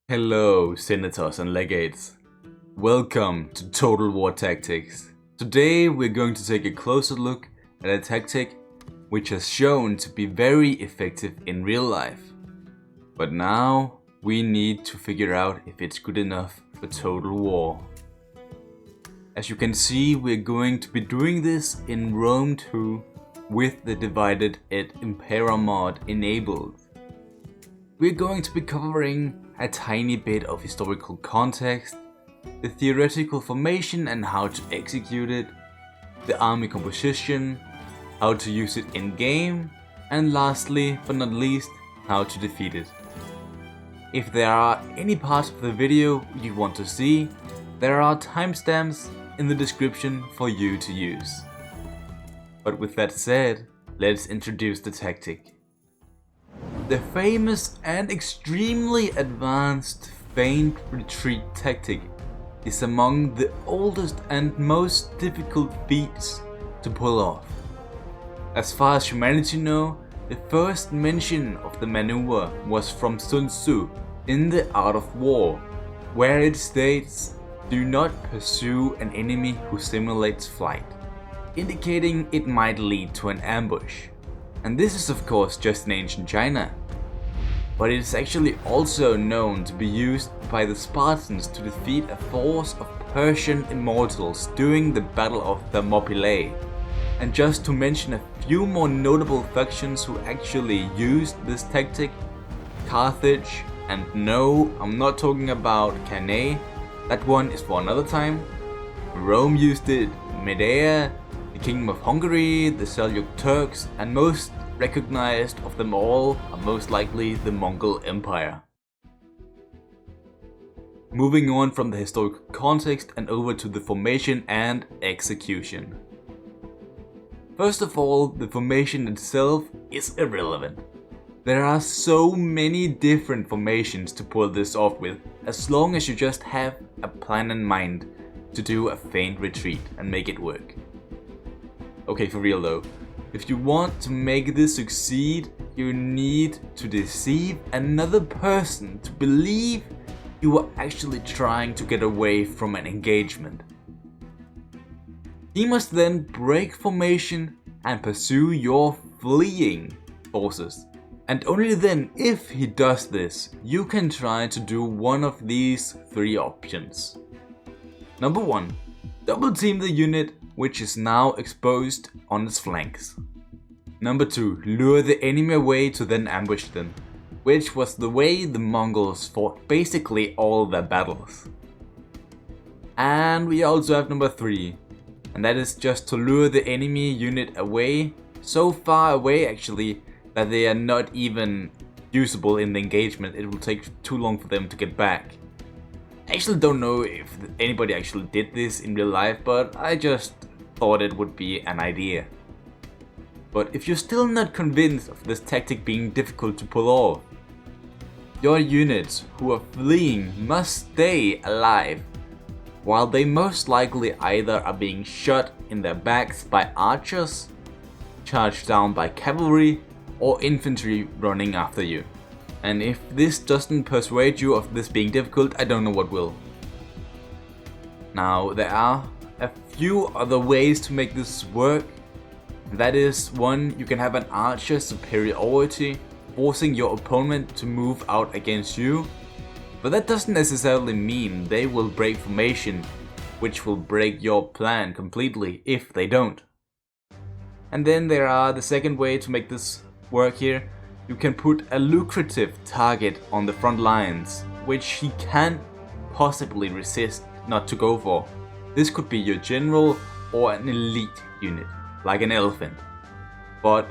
Hello, senators and legates. Welcome to Total War Tactics. Today we're going to take a closer look at a tactic which has shown to be very effective in real life. But now we need to figure out if it's good enough for Total War. As you can see, we're going to be doing this in Rome 2 with the Divide Et Impera mod enabled. We're going to be covering a tiny bit of historical context, the theoretical formation and how to execute it, the army composition, how to use it in game, and lastly but not least, how to defeat it. If there are any parts of the video you want to see, there are timestamps in the description for you to use. But with that said, let's introduce the tactic. The famous and extremely advanced feigned retreat tactic is among the oldest and most difficult feats to pull off. As far as humanity know, the first mention of the maneuver was from Sun Tzu in The Art of War, where it states, "Do not pursue an enemy who simulates flight," indicating it might lead to an ambush. And this is of course just in ancient China. But it is actually also known to be used by the Spartans to defeat a force of Persian immortals during the Battle of Thermopylae. And just to mention a few more notable factions who actually used this tactic: Carthage, and no, I'm not talking about Cannae, that one is for another time. Rome used it, Medea, the Kingdom of Hungary, the Seljuk Turks, and most recognized of them all are most likely the Mongol Empire. Moving on from the historical context and over to the formation and execution. First of all, the formation itself is irrelevant. There are so many different formations to pull this off with, as long as you just have a plan in mind to do a feigned retreat and make it work. Okay, for real though, if you want to make this succeed, you need to deceive another person to believe you are actually trying to get away from an engagement. He must then break formation and pursue your fleeing forces. And only then, if he does this, you can try to do one of these three options. Number 1. Double team the unit which is now exposed on its flanks. Number 2. Lure the enemy away to then ambush them, which was the way the Mongols fought basically all their battles. And we also have number 3, and that is just to lure the enemy unit away, so far away actually that they are not even usable in the engagement. It will take too long for them to get back. I actually don't know if anybody actually did this in real life, but I just thought it would be an idea. But if you're still not convinced of this tactic being difficult to pull off, your units who are fleeing must stay alive, while they most likely either are being shot in their backs by archers, charged down by cavalry, or infantry running after you. And if this doesn't persuade you of this being difficult, I don't know what will. Now, there are a few other ways to make this work. That is, 1, you can have an archer superiority, forcing your opponent to move out against you. But that doesn't necessarily mean they will break formation, which will break your plan completely if they don't. And then there are the second way to make this work here. You can put a lucrative target on the front lines, which he can't possibly resist not to go for. This could be your general or an elite unit, like an elephant. But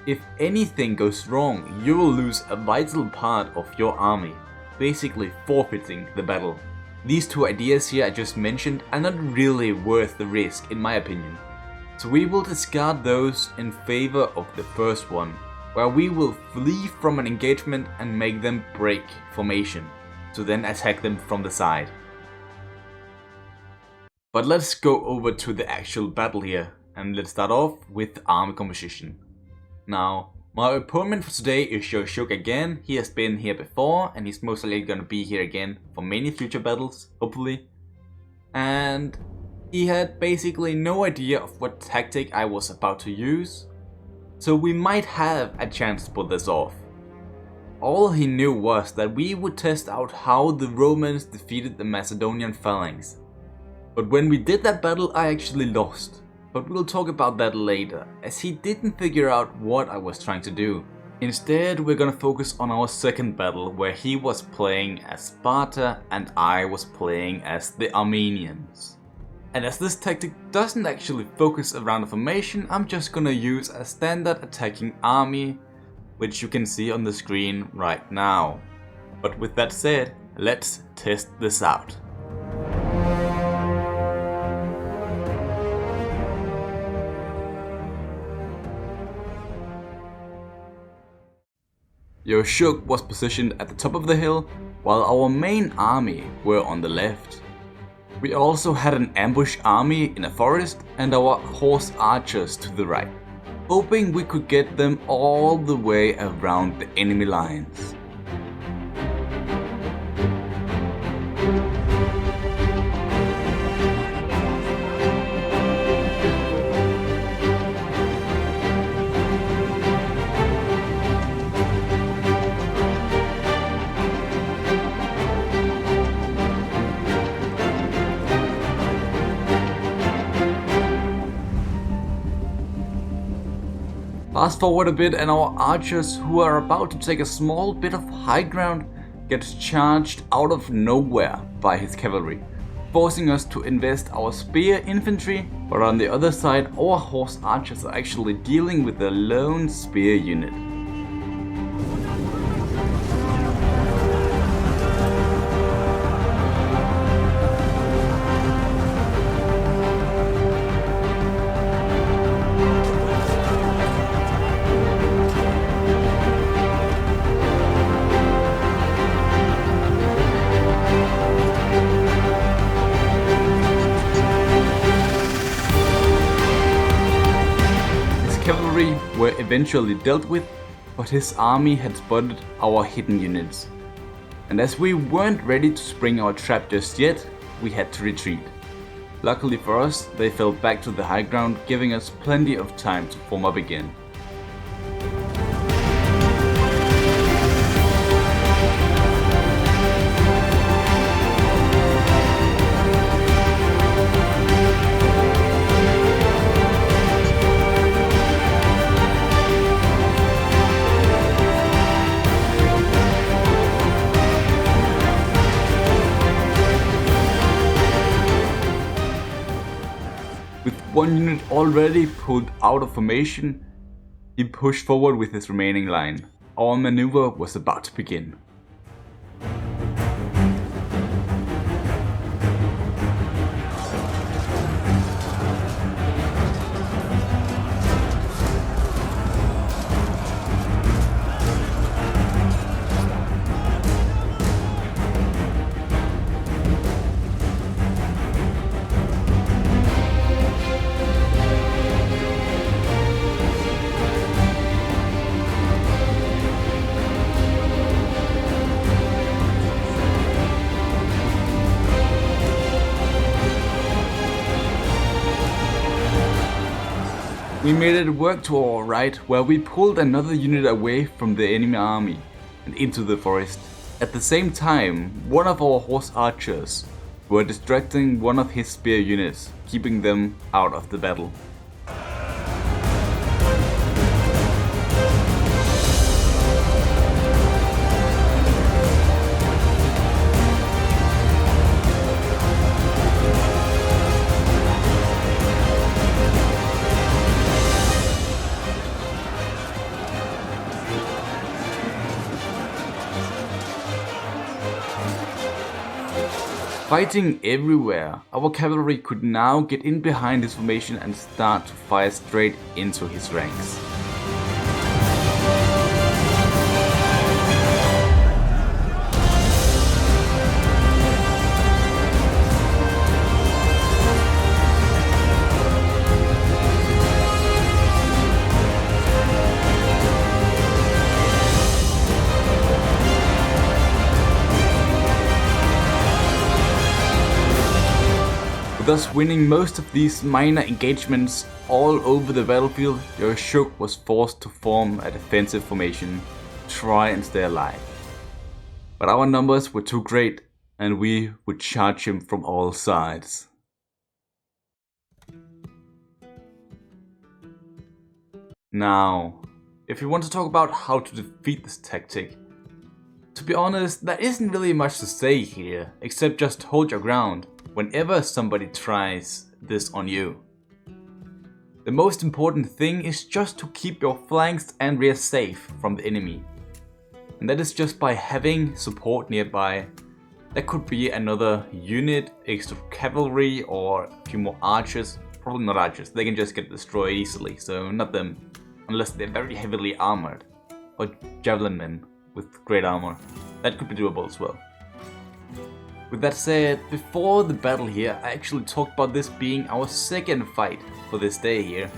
if anything goes wrong, you will lose a vital part of your army, basically forfeiting the battle. These two ideas here I just mentioned are not really worth the risk in my opinion. So we will discard those in favor of the first one, where we will flee from an engagement and make them break formation, to then attack them from the side. But let's go over to the actual battle here, and let's start off with army composition. Now, My opponent for today is Shuk again. He has been here before and he's most likely gonna be here again for many future battles, hopefully. And he had basically no idea of what tactic I was about to use, so we might have a chance to pull this off. All he knew was that we would test out how the Romans defeated the Macedonian phalanx. But when we did that battle I actually lost. But we'll talk about that later, as he didn't figure out what I was trying to do. Instead, we're gonna focus on our second battle, where he was playing as Sparta and I was playing as the Armenians. And as this tactic doesn't actually focus around a formation, I'm just gonna use a standard attacking army, which you can see on the screen right now. But with that said, let's test this out. Shuk was positioned at the top of the hill, while our main army were on the left. We also had an ambush army in a forest and our horse archers to the right, hoping we could get them all the way around the enemy lines. Fast forward a bit and our archers, who are about to take a small bit of high ground, gets charged out of nowhere by his cavalry, forcing us to invest our spear infantry, but on the other side our horse archers are actually dealing with a lone spear unit. Cavalry were eventually dealt with, but his army had spotted our hidden units. And as we weren't ready to spring our trap just yet, we had to retreat. Luckily for us, they fell back to the high ground, giving us plenty of time to form up again. With one unit already pulled out of formation, he pushed forward with his remaining line. Our maneuver was about to begin. We made it work to our right, where we pulled another unit away from the enemy army and into the forest. At the same time, one of our horse archers were distracting one of his spear units, keeping them out of the battle. Fighting everywhere, our cavalry could now get in behind his formation and start to fire straight into his ranks. With us winning most of these minor engagements all over the battlefield, your Shuk was forced to form a defensive formation to try and stay alive. But our numbers were too great, and we would charge him from all sides. Now, if you want to talk about how to defeat this tactic, to be honest, there isn't really much to say here, except just hold your ground whenever somebody tries this on you. The most important thing is just to keep your flanks and rear safe from the enemy. And that is just by having support nearby. That could be another unit, extra cavalry, or a few more archers. Probably not archers, they can just get destroyed easily, so not them. Unless they're very heavily armored. Or javelin men with great armor. That could be doable as well. With that said, before the battle here, I actually talked about this being our second fight for this day here.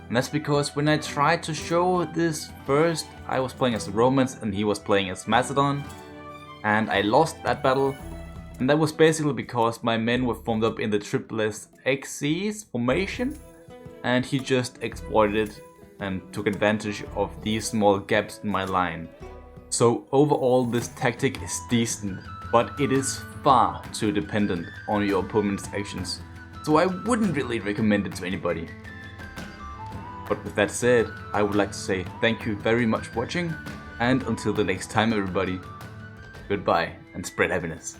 And that's because when I tried to show this first, I was playing as the Romans and he was playing as Macedon. And I lost that battle. And that was basically because my men were formed up in the Triple XC's formation. And he just exploited it and took advantage of these small gaps in my line. So overall this tactic is decent, but it is far too dependent on your opponent's actions. So I wouldn't really recommend it to anybody. But with that said, I would like to say thank you very much for watching, and until the next time everybody, goodbye and spread happiness.